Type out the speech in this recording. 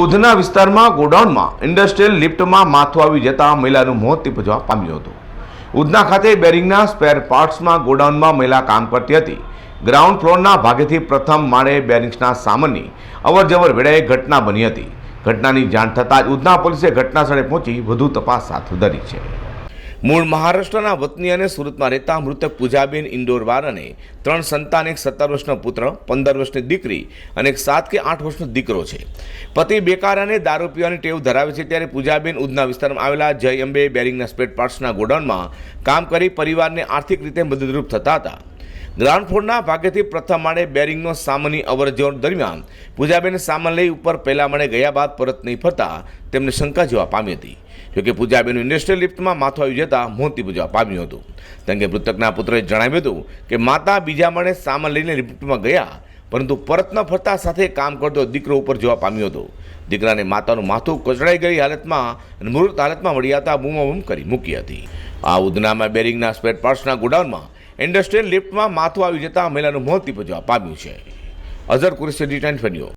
ઉધના વિસ્તારમાં ગોડાઉનમાં ઇન્ડસ્ટ્રીયલ લિફ્ટમાં માથું આવી જતા મહિલાનું મોત નીપજવા પામ્યું હતું. ઉધના ખાતે બેરિંગના સ્પેર પાર્ટ્સમાં ગોડાઉનમાં મહિલા કામ કરતી હતી. ગ્રાઉન્ડ ફ્લોરના ભાગેથી પ્રથમ માળે બેરિંગ્સના સામાનની અવરજવર વેળાએ ઘટના બની હતી. ઘટનાની જાણ થતાં જ ઉધના પોલીસે ઘટનાસ્થળે પહોંચી વધુ તપાસ હાથ ધરી છે. મૂળ મહારાષ્ટ્રના વતની અને સુરતમાં રહેતા મૃતક પૂજાબેન ઇન્દોરવાર અને 3 સંતાન, એક 17 વર્ષનો પુત્ર, 15 વર્ષની દીકરી અને એક 7 કે 8 વર્ષનો દીકરો છે. પતિ બેકાર અને દારૂ પીવાની ટેવ ધરાવે છે. ત્યારે પૂજાબેન ઉધના વિસ્તારમાં આવેલા જય અંબે બેરિંગના સ્પેર પાર્ટ્સના ગોડાઉનમાં કામ કરી પરિવારને આર્થિક રીતે મદદરૂપ થતા હતા. ગ્રાઉન્ડ ફ્લોરના ભાગેથી પ્રથમ માળે બેરિંગનો સામાનની અવરજવર દરમિયાન પૂજાબેન સામાન લઈ ઉપર પહેલા માળે ગયા બાદ પરત નહીં ફરતા તેમને શંકા જવા પામી હતી. જોકે પૂજાબેનનું ઇન્ડસ્ટ્રીયલ લિફ્ટમાં માથું આવી જતા મોત નીપજવા પામ્યું હતું. તેમ મૃતકના પુત્રએ જણાવ્યું હતું કે માતા બીજા માળે સામાન લઈને લિફ્ટમાં ગયા, પરંતુ પરત ન ફરતા સાથે કામ કરતો દીકરો ઉપર જવા પામ્યો હતો. દીકરાને માતાનું માથું કચડાઈ ગઈ હાલતમાં અને મૃત હાલતમાં મળી આવતા બૂમાબૂમ કરી મૂકી હતી. આ ઉધનામાં બેરિંગના સ્પેર પાર્ટ્સના ગોડાઉનમાં ઇન્ડસ્ટ્રીયલ લિફ્ટમાં માથું આવી જતા મહિલાનું મોત નીપજવા પામ્યું છે. અઝર કુરેશી, ડી10 ન્યૂઝ.